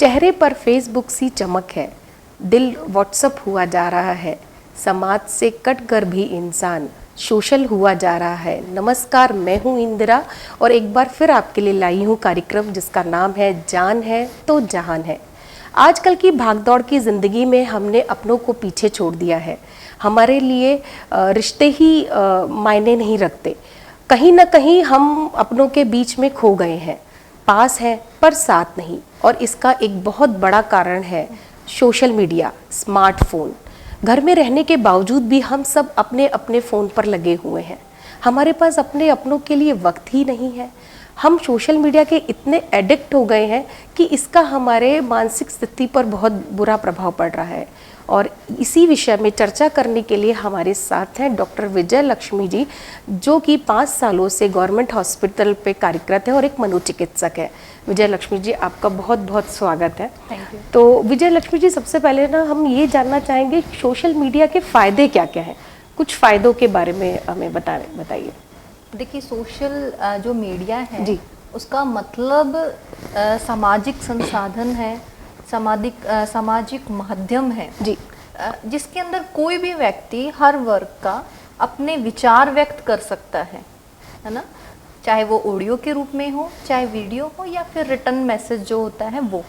चेहरे पर फेसबुक सी चमक है, दिल व्हाट्सअप हुआ जा रहा है, समाज से कट कर भी इंसान सोशल हुआ जा रहा है। नमस्कार, मैं हूँ इंदिरा और एक बार फिर आपके लिए लाई हूँ कार्यक्रम जिसका नाम है जान है तो जहान है। आजकल की भागदौड़ की ज़िंदगी में हमने अपनों को पीछे छोड़ दिया है। हमारे लिए रिश्ते ही मायने नहीं रखते। कहीं ना कहीं हम अपनों के बीच में खो गए हैं, पास है पर साथ नहीं। और इसका एक बहुत बड़ा कारण है सोशल मीडिया, स्मार्टफोन। घर में रहने के बावजूद भी हम सब अपने अपने फ़ोन पर लगे हुए हैं। हमारे पास अपने अपनों के लिए वक्त ही नहीं है। हम सोशल मीडिया के इतने एडिक्ट हो गए हैं कि इसका हमारे मानसिक स्थिति पर बहुत बुरा प्रभाव पड़ रहा है। और इसी विषय में चर्चा करने के लिए हमारे साथ हैं डॉक्टर विजय लक्ष्मी जी, जो कि 5 सालों से गवर्नमेंट हॉस्पिटल पे कार्यरत है और एक मनोचिकित्सक है। विजय लक्ष्मी जी, आपका बहुत बहुत स्वागत है। Thank you. तो विजय लक्ष्मी जी, सबसे पहले ना हम ये जानना चाहेंगे सोशल मीडिया के फ़ायदे क्या क्या हैं, कुछ फ़ायदों के बारे में हमें बताइए। देखिए, सोशल जो मीडिया है जी। उसका मतलब सामाजिक संसाधन है, सामाजिक माध्यम है जी। जिसके अंदर कोई भी व्यक्ति हर वर्ग का अपने विचार व्यक्त कर सकता है ना। चाहे वो ऑडियो के रूप में हो, चाहे वीडियो हो, या फिर रिटर्न मैसेज जो होता है वो।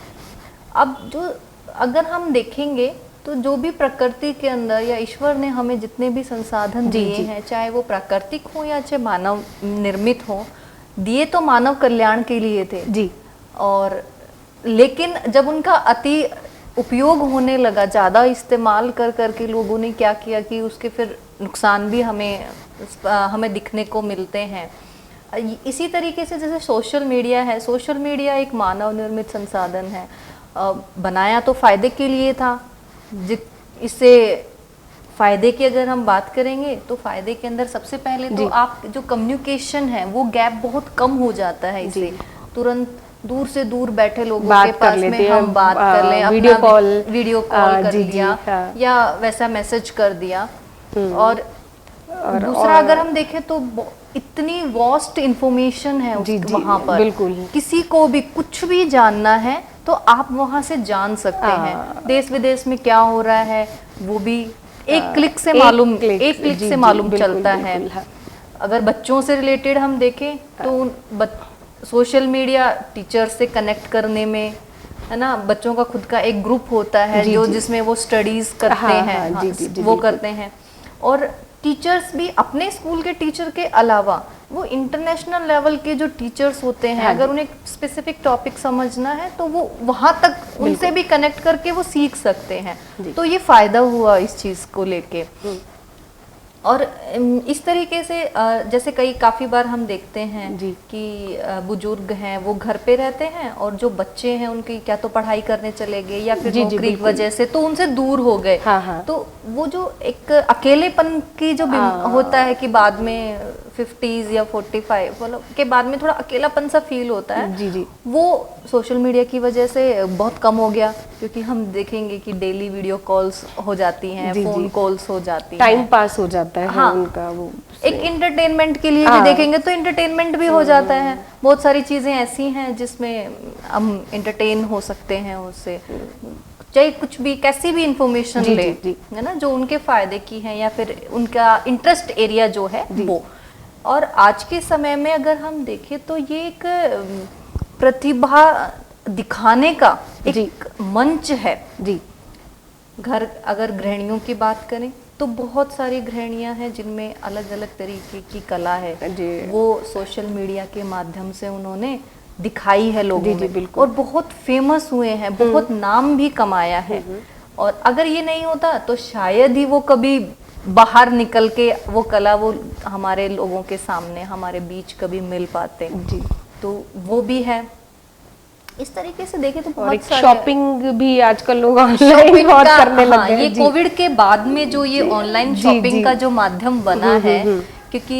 अब जो अगर हम देखेंगे तो जो भी प्रकृति के अंदर या ईश्वर ने हमें जितने भी संसाधन दिए हैं, चाहे वो प्राकृतिक हो या चाहे मानव निर्मित हो, दिए तो मानव कल्याण के लिए थे जी। और लेकिन जब उनका अति उपयोग होने लगा, ज़्यादा इस्तेमाल कर करके लोगों ने क्या किया कि उसके फिर नुकसान भी हमें दिखने को मिलते हैं। इसी तरीके से जैसे सोशल मीडिया है, सोशल मीडिया एक मानव निर्मित संसाधन है। बनाया तो फ़ायदे के लिए था। इससे फ़ायदे की अगर हम बात करेंगे तो फ़ायदे के अंदर सबसे पहले तो आप जो कम्युनिकेशन है वो गैप बहुत कम हो जाता है। इससे तुरंत दूर से दूर बैठे लोगों के पास में हम बात कर लें, वीडियो कॉल कर लिया या वैसा मैसेज कर दिया। और दूसरा अगर हम देखें तो इतनी वास्ट इंफॉर्मेशन है वहाँ पर, बिल्कुल किसी को भी कुछ भी जानना है तो आप वहाँ से जान सकते हैं। देश विदेश में क्या हो रहा है वो भी एक क्लिक से मालूम चलता है। अगर बच्चों से रिलेटेड हम देखें तो सोशल मीडिया टीचर से कनेक्ट करने में, है ना, बच्चों का खुद का एक ग्रुप होता है जो जिसमें वो स्टडीज करते हैं, वो करते हैं। और टीचर्स भी अपने स्कूल के टीचर के अलावा वो इंटरनेशनल लेवल के जो टीचर्स होते हैं, अगर उन्हें स्पेसिफिक टॉपिक समझना है तो वो वहाँ तक उनसे भी कनेक्ट करके वो सीख सकते हैं। तो ये फ़ायदा हुआ इस चीज़ को लेके। और इस तरीके से जैसे काफ़ी बार हम देखते हैं कि बुजुर्ग हैं वो घर पे रहते हैं और जो बच्चे हैं उनकी क्या तो पढ़ाई करने चले गए या फिर नौकरी की वजह से तो उनसे दूर हो गए। तो वो जो एक अकेलेपन की जो होता है कि बाद में 50s या 45 मतलब के बाद में थोड़ा अकेलापन सा फील होता है, वो सोशल मीडिया की वजह से बहुत कम हो गया। क्योंकि हम देखेंगे कि डेली वीडियो कॉल्स हो जाती हैं, फोन कॉल्स हो जाती हैं, टाइम पास हो जाता है। हाँ, उनका वो एक इंटरटेनमेंट के लिए भी देखेंगे तो इंटरटेनमेंट भी हो जाता है। बहुत सारी चीज़ें ऐसी हैं जिसमें हम इंटरटेन हो सकते हैं उससे, चाहे कुछ भी कैसी भी इंफॉर्मेशन ले, है ना, जो उनके फ़ायदे की है या फिर उनका इंटरेस्ट एरिया जो है वो। और आज के समय में अगर हम देखें तो ये एक प्रतिभा दिखाने का एक मंच है। अगर गृहिणियों की बात करें तो बहुत सारी गृहिणियां हैं जिनमें अलग अलग तरीके की कला है, वो सोशल मीडिया के माध्यम से उन्होंने दिखाई है लोगों में और बहुत फेमस हुए हैं, बहुत नाम भी कमाया है। और अगर ये नहीं होता तो शायद ही वो कभी बाहर निकल के वो कला वो हमारे लोगों के सामने हमारे बीच कभी मिल पाते। तो वो भी है। इस तरीके से देखें तो बहुत सारे शॉपिंग भी आजकल लोग ऑनलाइन बहुत करने लग गए। ये कोविड के बाद में जो ये ऑनलाइन शॉपिंग का जो माध्यम बना है, क्योंकि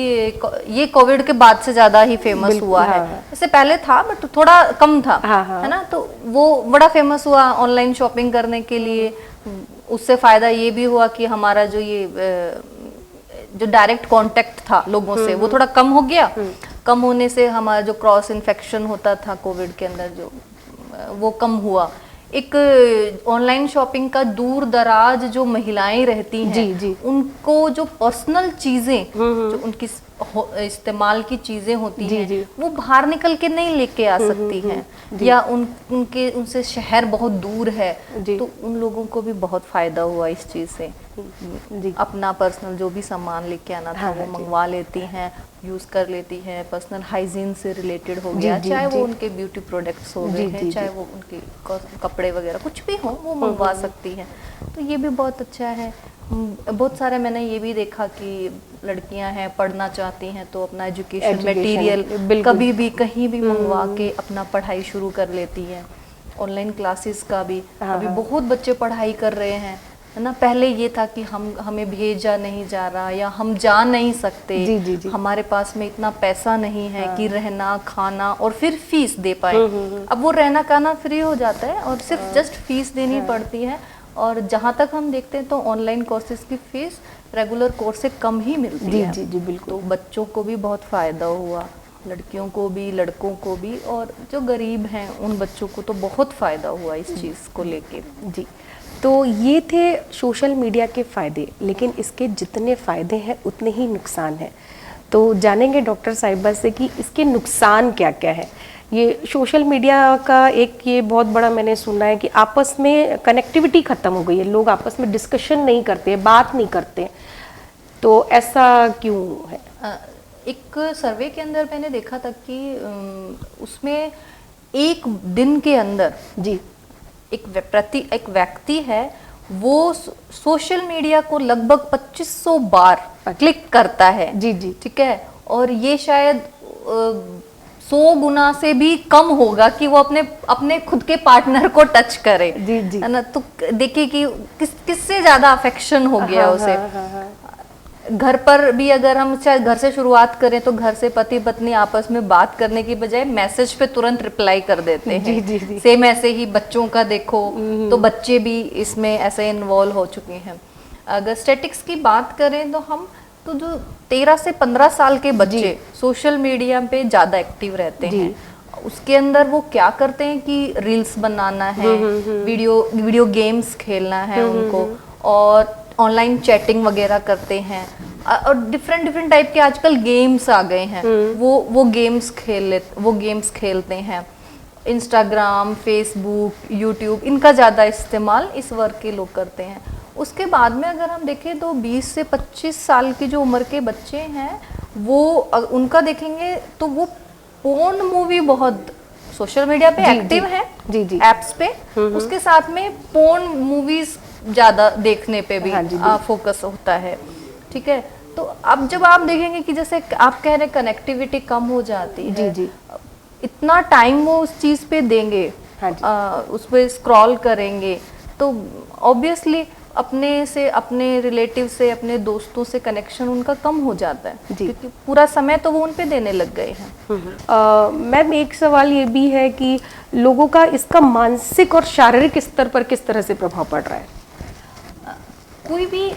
ये कोविड के बाद से ज्यादा ही फेमस हुआ है। इससे पहले था बट थोड़ा कम था, है ना। तो वो बड़ा फेमस हुआ ऑनलाइन शॉपिंग करने के लिए। उससे फायदा ये भी हुआ कि हमारा जो डायरेक्ट कांटेक्ट था लोगों से वो थोड़ा कम हो गया। कम होने से हमारा जो क्रॉस इन्फेक्शन होता था कोविड के अंदर जो वो कम हुआ। एक ऑनलाइन शॉपिंग का दूर दराज जो महिलाएं रहती हैं, जी, जी। उनको जो पर्सनल चीजें जो उनकी इस्तेमाल की चीजें होती जी, हैं, जी। वो बाहर निकल के नहीं लेके आ सकती हैं, या उनसे शहर बहुत दूर है, जी। तो उन लोगों को भी बहुत फायदा हुआ इस चीज से। जी। अपना पर्सनल जो भी सामान लेके आना था, हाँ, वो जी। मंगवा लेती हैं, यूज कर लेती हैं। पर्सनल हाइजीन से रिलेटेड हो जी, गया, जी, चाहे जी। वो उनके ब्यूटी प्रोडक्ट्स हो गए जी, हैं, जी, चाहे जी। वो उनके कपड़े वगैरह कुछ भी हो, वो मंगवा सकती हैं। तो ये भी बहुत अच्छा है। बहुत सारे मैंने ये भी देखा कि लड़कियां हैं, पढ़ना चाहती हैं, तो अपना एजुकेशन मटेरियल बिल्कुल। कभी भी कहीं भी मंगवा के अपना पढ़ाई शुरू कर लेती हैं। ऑनलाइन क्लासेस का भी हाँ, अभी हाँ। बहुत बच्चे पढ़ाई कर रहे हैं, है ना। पहले ये था कि हमें भेजा नहीं जा रहा, या हम जा नहीं सकते, जी, जी, जी। हमारे पास में इतना पैसा नहीं है कि रहना खाना और फिर फीस दे पाए। अब वो रहना खाना फ्री हो जाता है और सिर्फ जस्ट फीस देनी पड़ती है। और जहाँ तक हम देखते हैं तो ऑनलाइन कोर्सेज की फीस रेगुलर कोर्स से कम ही मिलती जी, है। जी, जी, बिल्कुल। तो बच्चों को भी बहुत फ़ायदा हुआ, लड़कियों को भी, लड़कों को भी, और जो गरीब हैं उन बच्चों को तो बहुत फ़ायदा हुआ इस चीज़ को लेके। जी। तो ये थे सोशल मीडिया के फ़ायदे, लेकिन इसके जितने फ़ायदे हैं उतने ही नुकसान हैं। तो जानेंगे डॉक्टर साहिबा से कि इसके नुकसान क्या क्या है। ये सोशल मीडिया का एक ये बहुत बड़ा मैंने सुना है कि आपस में कनेक्टिविटी ख़त्म हो गई है, लोग आपस में डिस्कशन नहीं करते, बात नहीं करते। तो ऐसा क्यों है? एक सर्वे के अंदर मैंने देखा था कि उसमें एक दिन के अंदर जी। एक व्यक्ति है, वो सोशल मीडिया को लगभग 2500 बार क्लिक करता है। जी, जी। ठीक है। और ये शायद 100 गुना से भी कम होगा कि वो अपने खुद के पार्टनर को टच करे। जी, जी। है ना। तो देखिए कि किससे ज्यादा अफेक्शन हो गया उसे। हाँ। घर पर भी अगर हम चाहे घर से शुरुआत करें, तो घर से पति पत्नी आपस में बात करने की बजाय मैसेज पे तुरंत रिप्लाई कर देते हैं। जी, जी, जी। सेम ऐसे ही बच्चों का देखो, तो बच्चे भी इसमें ऐसे इन्वॉल्व हो चुके हैं। अगर स्टैटिक्स की बात करें तो जो 13 से 15 साल के बच्चे सोशल मीडिया पे ज़्यादा एक्टिव रहते हैं। उसके अंदर वो क्या करते हैं कि रील्स बनाना है, वीडियो गेम्स खेलना है उनको, और ऑनलाइन चैटिंग वगैरह करते हैं, और डिफरेंट टाइप के आजकल गेम्स आ गए हैं। वो गेम्स खेलते हैं। इंस्टाग्राम, फेसबुक, यूट्यूब, इनका ज़्यादा इस्तेमाल इस वर्ग के लोग करते हैं। उसके बाद में अगर हम देखें तो 20 से 25 साल की जो उम्र के बच्चे हैं, वो उनका देखेंगे तो वो पोर्न मूवी बहुत सोशल मीडिया पे एक्टिव है, एप्स पे। उसके साथ में पोर्न मूवीज ज़्यादा देखने पे भी फोकस होता है। ठीक है। तो अब जब आप देखेंगे कि जैसे आप कह रहे कनेक्टिविटी कम हो जाती है, जी। इतना टाइम वो उस चीज़ पे देंगे, उस पर स्क्रॉल करेंगे, तो ऑब्वियसली अपने रिलेटिव से, अपने दोस्तों से कनेक्शन उनका कम हो जाता है, क्योंकि पूरा समय तो वो उन पे देने लग गए हैं। मैम, एक सवाल ये भी है कि लोगों का इसका मानसिक और शारीरिक स्तर पर किस तरह से प्रभाव पड़ रहा है? कोई भी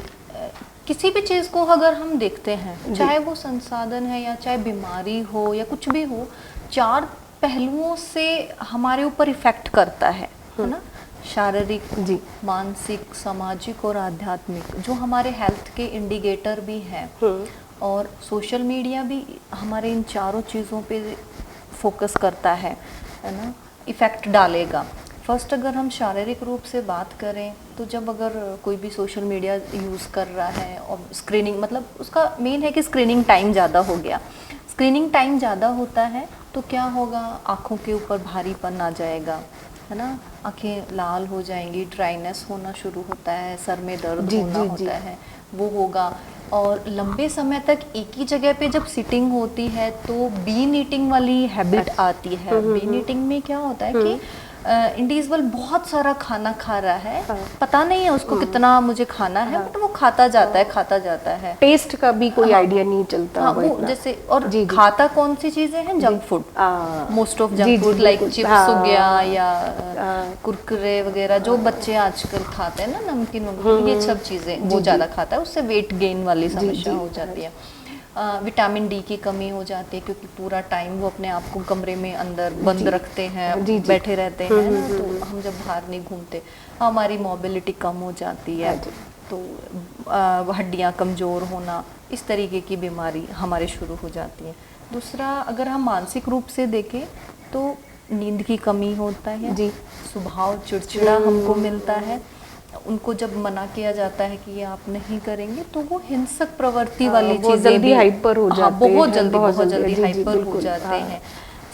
किसी भी चीज़ को अगर हम देखते हैं, चाहे वो संसाधन है या चाहे बीमारी हो या कुछ भी हो, 4 पहलुओं से हमारे ऊपर इफेक्ट करता है ना। शारीरिक, मानसिक, सामाजिक और आध्यात्मिक, जो हमारे हेल्थ के इंडिकेटर भी हैं। और सोशल मीडिया भी हमारे इन चारों चीज़ों पे फोकस करता है ना, इफेक्ट डालेगा। फर्स्ट अगर हम शारीरिक रूप से बात करें तो जब अगर कोई भी सोशल मीडिया यूज़ कर रहा है और स्क्रीनिंग, मतलब उसका मेन है कि स्क्रीनिंग टाइम ज़्यादा हो गया। स्क्रीनिंग टाइम ज़्यादा होता है तो क्या होगा, आँखों के ऊपर भारीपन आ जाएगा, है ना। आँखें लाल हो जाएंगी, ड्राइनेस होना शुरू होता है, सर में दर्द होना होता है, वो होगा। और लंबे समय तक एक ही जगह पे जब सिटिंग होती है तो बीन ईटिंग वाली हैबिट आती है। बीन ईटिंग में क्या होता है कि इंडिविजुअल बहुत सारा खाना खा रहा है, पता नहीं है उसको कितना मुझे खाना है, बट वो खाता जाता है। टेस्ट का भी कोई आइडिया नहीं चलता। वो जैसे, और खाता कौन सी चीजें हैं, junk food, most of junk food like chips हो गया या कुरकुरे वगैरह, जो बच्चे आजकल खाते हैं ना, नमकीन, ये सब चीजें वो ज्यादा खाता है, उससे वेट गेन वाली समस्या हो जाती है। विटामिन डी की कमी हो जाती है, क्योंकि पूरा टाइम वो अपने आप को कमरे में अंदर बंद रखते हैं, बैठे रहते हैं ना, तो हम जब बाहर नहीं घूमते हमारी मोबिलिटी कम हो जाती है, तो हड्डियां कमज़ोर होना, इस तरीके की बीमारी हमारे शुरू हो जाती है। दूसरा, अगर हम मानसिक रूप से देखें तो नींद की कमी होता है जी, स्वभाव चिड़चिड़ा हमको मिलता है। उनको जब मना किया जाता है कि ये आप नहीं करेंगे तो वो हिंसक प्रवृत्ति वाली चीजें भी हाइपर हो जाते हैं, बहुत जल्दी हाइपर हो जाते हैं।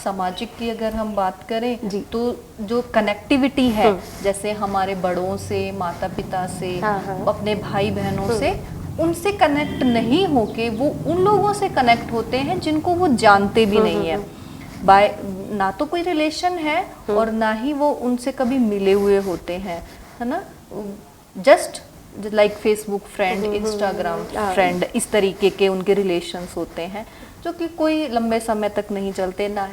सामाजिक की अगर हम बात करें तो जो कनेक्टिविटी है, जैसे हमारे बड़ों से, माता पिता से, अपने भाई बहनों से, उनसे कनेक्ट नहीं होके वो उन लोगों से कनेक्ट होते हैं जिनको वो जानते भी नहीं है, बाय ना तो कोई रिलेशन है और ना ही वो उनसे कभी मिले हुए होते हैं, है ना, just like Facebook friend, Instagram friend, इस तरीके के उनके रिलेशंस होते हैं जो कि कोई लंबे समय तक नहीं चलते, ना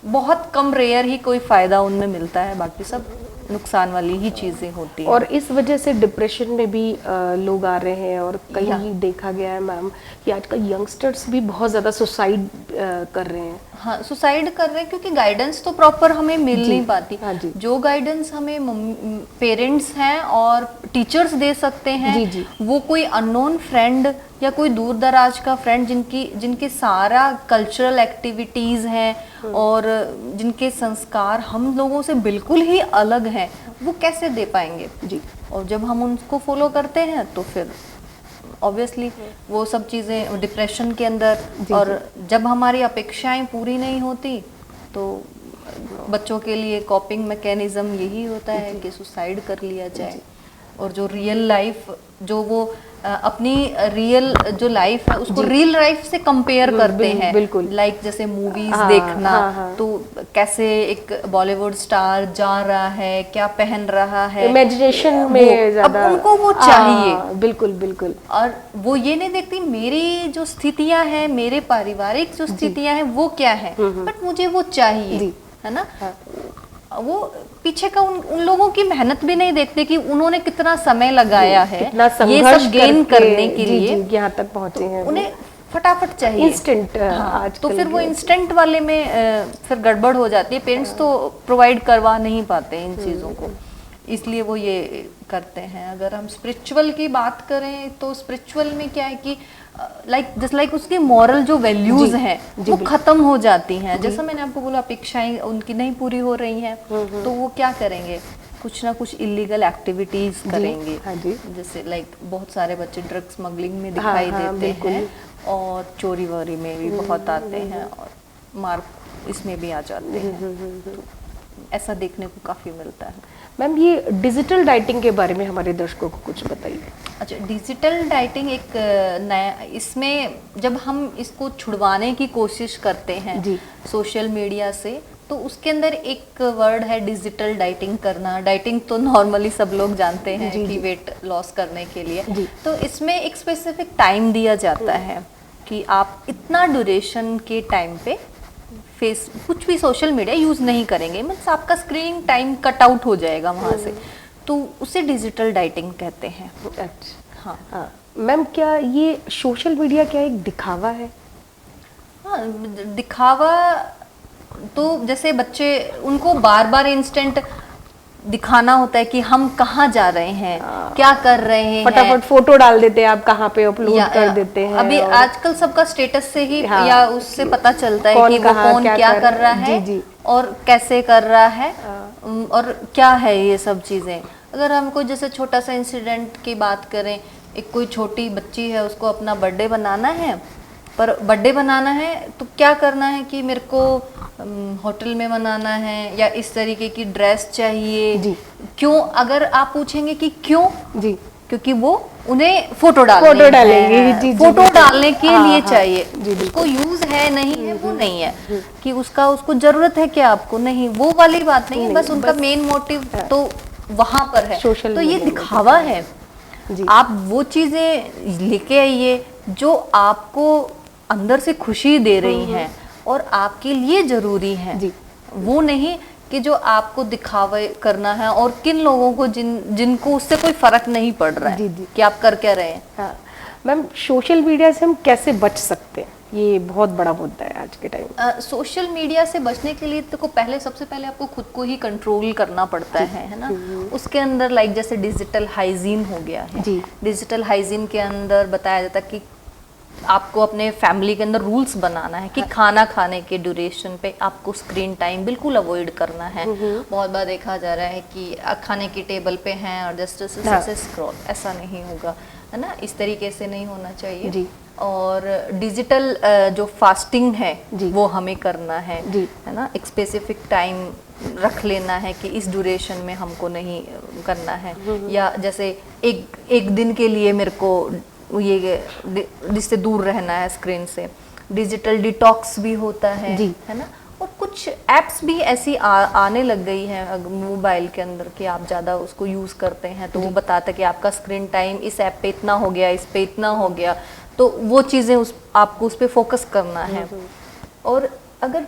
बहुत कम रेयर ही कोई फायदा उनमें मिलता है, बाकी सब नुकसान वाली ही चीजें होती हैं। और इस वजह से डिप्रेशन में भी लोग आ रहे हैं, और कहीं देखा गया है मैम कि आजकल यंगस्टर्स भी बहुत ज़्यादा सुसाइड कर रहे हैं। हाँ, सुसाइड कर रहे हैं क्योंकि गाइडेंस तो प्रॉपर हमें मिल नहीं पाती। जो गाइडेंस हमें पेरेंट्स हैं और टीचर्स दे सकते हैं, वो कोई अननोन फ्रेंड या कोई दूर दराज का फ्रेंड जिनके सारा कल्चरल एक्टिविटीज़ हैं और जिनके संस्कार हम लोगों से बिल्कुल ही अलग हैं, वो कैसे दे पाएंगे जी। और जब हम उनको फॉलो करते हैं तो फिर ऑब्वियसली वो सब चीज़ें डिप्रेशन के अंदर, और जब हमारी अपेक्षाएं पूरी नहीं होती तो बच्चों के लिए कॉपिंग मैकेनिज्म यही होता है कि सुसाइड कर लिया जाए। और जो रियल लाइफ, जो वो अपनी रियल जो लाइफ है उसको रियल लाइफ से कंपेयर करते हैं, बिल्कुल लाइक जैसे मूवीज देखना, तो कैसे एक बॉलीवुड स्टार जा रहा है, क्या पहन रहा है, इमेजिनेशन में ज्यादा अब उनको वो चाहिए, बिल्कुल बिल्कुल। और वो ये नहीं देखती मेरी जो स्थितियां हैं, मेरे पारिवारिक जो स्थितियां हैं वो क्या है, बट मुझे वो चाहिए, है ना। वो पीछे का उन लोगों की मेहनत भी नहीं देखते कि उन्होंने कितना समय लगाया है ये सब गेन करने के लिए यहाँ तक पहुंचे हैं। उन्हें फटाफट चाहिए, इंस्टेंट। तो फिर वो इंस्टेंट वाले में फिर गड़बड़ हो जाती है। पेरेंट्स तो प्रोवाइड करवा नहीं पाते इन चीज़ों को, इसलिए वो ये करते हैं। अगर हम स्पिरिचुअल की बात करें तो स्पिरिचुअल में क्या है कि जस्ट लाइक उसकी मॉरल जो वैल्यूज हैं वो खत्म हो जाती हैं। जैसा मैंने आपको बोला, अपेक्षाएं उनकी नहीं पूरी हो रही हैं, तो वो क्या करेंगे, कुछ ना कुछ इलीगल एक्टिविटीज करेंगे। जैसे लाइक बहुत सारे बच्चे ड्रग स्मगलिंग में दिखाई देते हैं, और चोरी वोरी में भी बहुत आते हैं, और मार इसमें भी आ जाते हैं। तो ऐसा देखने को काफ़ी मिलता है। मैम, ये डिजिटल डाइटिंग के बारे में हमारे दर्शकों को कुछ बताइए। अच्छा, डिजिटल डाइटिंग एक नया, इसमें जब हम इसको छुड़वाने की कोशिश करते हैं सोशल मीडिया से, तो उसके अंदर एक वर्ड है डिजिटल डाइटिंग करना। डाइटिंग तो नॉर्मली सब लोग जानते हैं कि वेट लॉस करने के लिए, तो इसमें एक स्पेसिफिक टाइम दिया जाता है कि आप इतना ड्यूरेशन के टाइम पे कुछ भी सोशल मीडिया यूज़ नहीं करेंगे, मीन्स आपका स्क्रीनिंग टाइम कट आउट हो जाएगा वहाँ से, तो उसे डिजिटल डाइटिंग कहते हैं। अच्छा, हाँ मैम, क्या ये सोशल मीडिया क्या एक दिखावा है? हाँ, दिखावा तो जैसे बच्चे, उनको बार बार इंस्टेंट दिखाना होता है कि हम कहाँ जा रहे हैं, क्या कर रहे हैं, फटाफट फोटो डाल देते हैं, आप कहाँ पे अपलोड कर देते हैं। अभी आजकल सबका स्टेटस से ही या उससे पता चलता है कि वो कौन क्या कर रहा है और कैसे कर रहा है, और क्या है ये सब चीज़ें। अगर हम कोई जैसे छोटा सा इंसिडेंट की बात करें, एक कोई छोटी बच्ची है, उसको अपना बर्थडे बनाना है, पर बर्थडे बनाना है तो क्या करना है कि मेरे को होटल में मनाना है या इस तरीके की ड्रेस चाहिए जी। क्यों, अगर आप पूछेंगे कि क्यों जी, क्योंकि वो उन्हें फोटो डालेंगे जी, फोटो डालने के लिए चाहिए जी, उसको यूज है नहीं है वो नहीं है कि उसको जरूरत है क्या आपको, नहीं वो वाली बात नहीं है, बस उनका मेन मोटिव तो वहां पर है। तो ये दिखावा है। आप वो चीजें लेके आइए जो आपको अंदर से खुशी दे रही हैं और आपके लिए जरूरी है जी। वो नहीं कि जो आपको दिखावे करना है, और किन लोगों को जिनको उससे कोई फर्क नहीं पड़ रहा है जी, कि आप कर क्या रहे हैं। हाँ मैम, सोशल मीडिया से हम कैसे बच सकते हैं? ये बहुत बड़ा मुद्दा है आज के टाइम। सोशल मीडिया से बचने के लिए तो पहले सबसे पहले आपको खुद को ही कंट्रोल करना पड़ता है ना। उसके अंदर लाइक जैसे डिजिटल हाइजीन हो गया है जी। डिजिटल हाइजीन के अंदर बताया जाता है कि आपको अपने फैमिली के अंदर रूल्स बनाना है कि खाना खाने के ड्यूरेशन पे आपको स्क्रीन टाइम बिल्कुल अवॉइड करना है। बहुत बार देखा जा रहा है कि खाने की टेबल पे हैं और जस्ट से स्क्रॉल, ऐसा नहीं होगा, है ना, इस तरीके से नहीं होना चाहिए जी। और डिजिटल जो फास्टिंग है वो हमें करना है ना, एक स्पेसिफिक टाइम रख लेना है कि इस ड्यूरेशन में हमको नहीं करना है, या जैसे एक दिन के लिए मेरे को ये जिससे दूर रहना है स्क्रीन से, डिजिटल डिटॉक्स भी होता है ना। और कुछ एप्स भी ऐसी आने लग गई हैं मोबाइल के अंदर कि आप ज़्यादा उसको यूज़ करते हैं तो वो बताता है कि आपका स्क्रीन टाइम इस ऐप पे इतना हो गया, इस पे इतना हो गया, तो वो चीज़ें आपको उस पर फोकस करना है। और अगर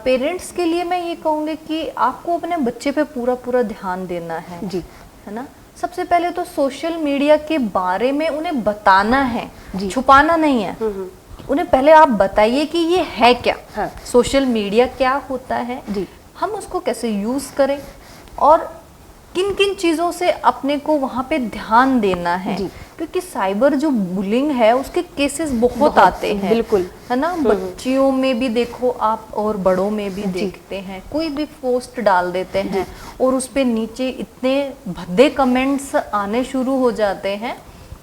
पेरेंट्स के लिए मैं ये कहूँगी कि आपको अपने बच्चे पे पूरा ध्यान देना है है ना। सबसे पहले तो सोशल मीडिया के बारे में उन्हें बताना है, छुपाना नहीं है। उन्हें पहले आप बताइए कि ये है क्या, सोशल मीडिया क्या होता है, हम उसको कैसे यूज करें और किन किन चीज़ों से अपने को वहाँ पे ध्यान देना है, क्योंकि साइबर जो बुलिंग है उसके केसेस बहुत आते हैं, बिल्कुल, है ना। बच्चियों में भी देखो आप और बड़ों में भी देखते हैं, कोई भी पोस्ट डाल देते हैं और उस पे नीचे इतने भद्दे कमेंट्स आने शुरू हो जाते हैं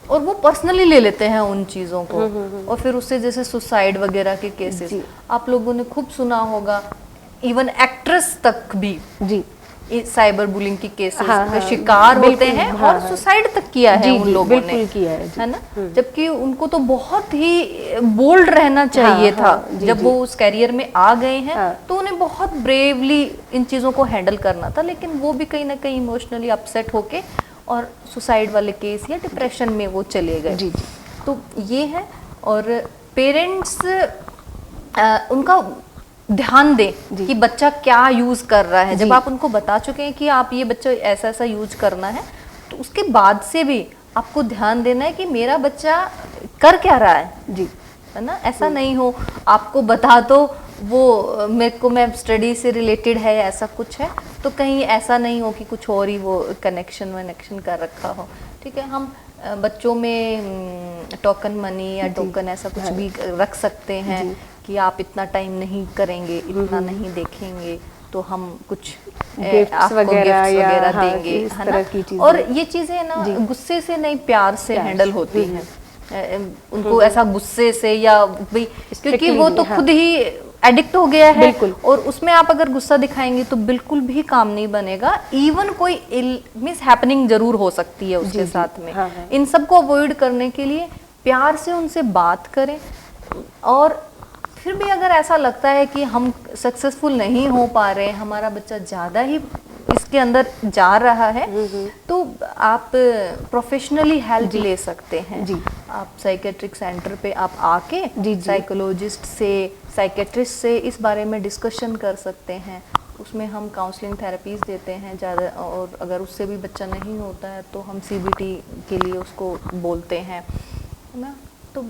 और वो पर्सनली ले लेते हैं उन चीज़ों को और फिर उससे जैसे सुसाइड वगैरह के केसेस आप लोगों ने खूब सुना होगा, इवन एक्ट्रेस तक भी साइबर बुलिंग की केसेस का शिकार होते हैं और सुसाइड तक किया है उन लोगों ने, किया है ना। जबकि उनको तो बहुत ही बोल्ड रहना चाहिए था, जब वो उस कैरियर में आ गए हैं तो उन्हें बहुत ब्रेवली इन चीज़ों को हैंडल करना था, लेकिन वो भी कहीं ना कहीं इमोशनली अपसेट होके और सुसाइड वाले केस या डिप्रेशन में वो चले गए। तो ये है, और पेरेंट्स उनका ध्यान दें कि बच्चा क्या यूज कर रहा है। जब आप उनको बता चुके हैं कि आप ये बच्चा ऐसा ऐसा यूज करना है, तो उसके बाद से भी आपको ध्यान देना है कि मेरा बच्चा कर क्या रहा है, है ना। ऐसा नहीं हो आपको बता तो वो मेरे को मैं स्टडी से रिलेटेड है ऐसा कुछ है, तो कहीं ऐसा नहीं हो कि कुछ और ही वो कनेक्शन कर रखा हो। ठीक है, हम बच्चों में टोकन मनी या टोकन ऐसा कुछ भी रख सकते हैं कि आप इतना टाइम नहीं करेंगे, इतना नहीं देखेंगे, तो हम कुछ गिफ्ट्स वगैरह देंगे, है ना। और ये चीजें ना गुस्से से नहीं, प्यार से हैंडल होती हैं। उनको ऐसा गुस्से से या भाई, क्योंकि वो तो खुद ही एडिक्ट हो गया है और उसमें आप अगर गुस्सा दिखाएंगे तो बिल्कुल भी काम नहीं बनेगा। इवन कोई मिस हैपनिंग जरूर हो सकती है उसके साथ में। इन सब को अवॉइड करने के लिए प्यार से उनसे बात करें, और फिर भी अगर ऐसा लगता है कि हम सक्सेसफुल नहीं हो पा रहे, हमारा बच्चा ज़्यादा ही इसके अंदर जा रहा है, तो आप प्रोफेशनली हेल्प ले सकते हैं। आप साइकेट्रिक सेंटर पे आप आके साइकोलॉजिस्ट से, साइकेट्रिस्ट से इस बारे में डिस्कशन कर सकते हैं। उसमें हम काउंसलिंग थेरेपीज देते हैं ज़्यादा, और अगर उससे भी बच्चा नहीं होता है तो हम CBT के लिए उसको बोलते हैं, है ना। तो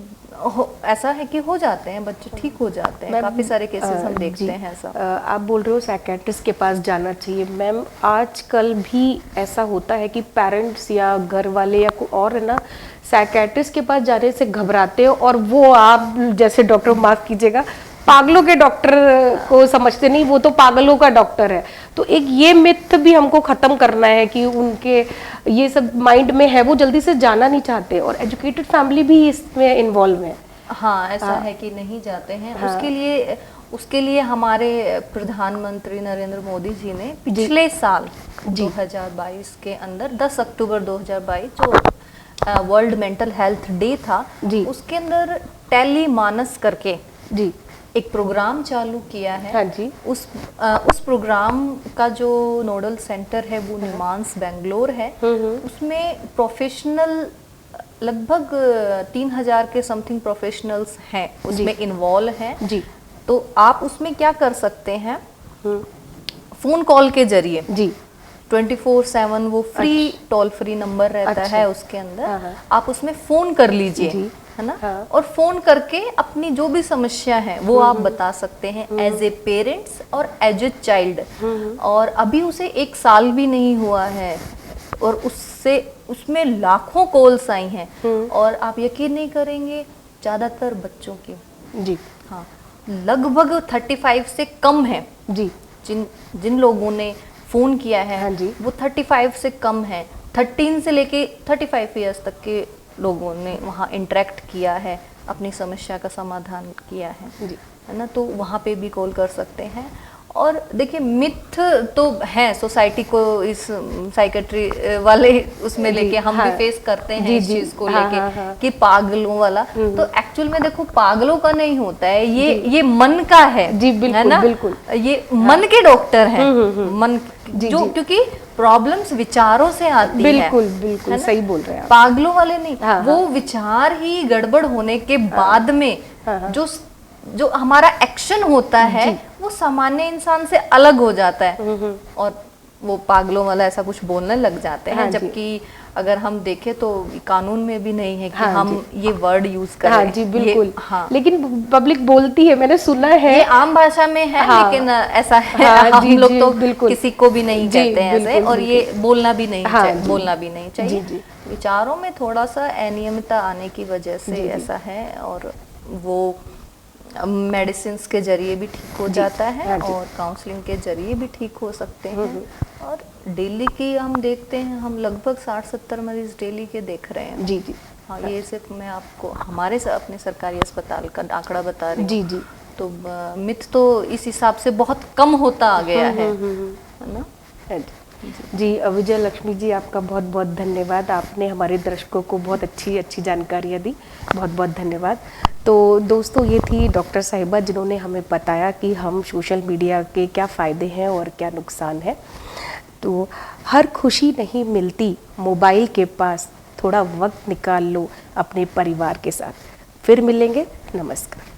ऐसा है कि हो जाते हैं बच्चे, ठीक हो जाते हैं। काफ़ी सारे केसेस हम देखते हैं ऐसा। आप बोल रहे हो साइकेट्रिस्ट के पास जाना चाहिए। मैम, आजकल भी ऐसा होता है कि पेरेंट्स या घर वाले या कोई और है ना, साइकेट्रिस्ट के पास जाने से घबराते हो, और वो आप जैसे डॉक्टर, माफ कीजिएगा, पागलों के डॉक्टर को समझते नहीं, वो तो पागलों का डॉक्टर है। तो एक ये मिथ भी हमको खत्म करना है कि उनके ये सब माइंड में है, वो जल्दी से जाना नहीं चाहते, और एजुकेटेड फैमिली भी इसमें इन्वॉल्व है। हाँ, ऐसा है कि नहीं जाते हैं। उसके लिए हमारे प्रधानमंत्री नरेंद्र मोदी जी ने पिछले साल 2022 के अंदर 10 अक्टूबर 2022 जो वर्ल्ड मेंटल हेल्थ डे था, उसके अंदर टेली मानस करके एक प्रोग्राम चालू किया है। हाँ जी। उस प्रोग्राम का जो नोडल सेंटर है वो निमांस बेंगलोर है। उसमें प्रोफेशनल लगभग 3000 के समथिंग प्रोफेशनल्स हैं उसमें इन्वॉल्व हैं जी। तो आप उसमें क्या कर सकते हैं, फोन कॉल के जरिए 24/7 वो फ्री टोल फ्री नंबर रहता है उसके अंदर, आप उसमें फोन कर लीजिए है ना। हाँ। और फोन करके अपनी जो भी समस्या है वो आप बता सकते हैं एज ए पेरेंट्स और एज ए चाइल्ड। और अभी उसे 1 साल भी नहीं हुआ है और उसमें लाखों कॉल्स आई हैं और आप यकीन नहीं करेंगे ज्यादातर बच्चों की। जी। हाँ, लगभग 35 से कम है। जी। जिन लोगों ने फोन किया है, हाँ जी। वो 35 से कम है। 13 से लेके 35 इयर्स तक के लोगों ने वहाँ इंटरेक्ट किया है, अपनी समस्या का समाधान किया है, है ना। तो वहाँ पे भी कॉल कर सकते हैं। और देखिए मिथ तो है सोसाइटी को, इस साइकेट्री वाले उसमें लेके हम भी फेस करते हैं इस चीज को लेके कि पागलों वाला। तो एक्चुअल में देखो पागलों का नहीं होता है, ये मन का है। जी बिल्कुल, है ना, बिल्कुल। ये मन के डॉक्टर हैं। मन जो क्योंकि प्रॉब्लम्स विचारों से आती है। बिल्कुल बिल्कुल सही बोल रहे हैं आप। पागलों वाले नहीं, वो विचार ही गड़बड़ होने के बाद में जो हमारा एक्शन होता है वो सामान्य इंसान से अलग हो जाता है और वो पागलों वाला ऐसा कुछ बोलने लग जाते हैं। जबकि अगर हम देखें तो कानून में भी नहीं है कि हम ये वर्ड यूज करें। हाँ जी बिल्कुल। लेकिन पब्लिक बोलती है, मैंने सुना है। ये आम भाषा में है लेकिन ऐसा है हम लोग तो किसी को भी नहीं कहते हैं ऐसे, और ये बोलना भी नहीं चाहिए। विचारों में थोड़ा सा अनियमितता आने की वजह से ऐसा है, और वो मेडिसिन के जरिए भी ठीक हो जाता है और काउंसलिंग के जरिए भी ठीक हो सकते हैं। और डेली की हम देखते हैं, हम लगभग 60-70 मरीज डेली के देख रहे हैं। जी जी। हाँ, ये सिर्फ मैं आपको हमारे अपने सरकारी अस्पताल का आंकड़ा बता रही हूँ। जी जी। तो मिथ तो इस हिसाब से बहुत कम होता आ गया है ना। जी विजय लक्ष्मी जी, आपका बहुत बहुत धन्यवाद। आपने हमारे दर्शकों को बहुत अच्छी जानकारियाँ दी, बहुत बहुत धन्यवाद। तो दोस्तों, ये थी डॉक्टर साहिबा जिन्होंने हमें बताया कि हम सोशल मीडिया के क्या फ़ायदे हैं और क्या नुकसान है। तो हर खुशी नहीं मिलती मोबाइल के पास, थोड़ा वक्त निकाल लो अपने परिवार के साथ। फिर मिलेंगे, नमस्कार।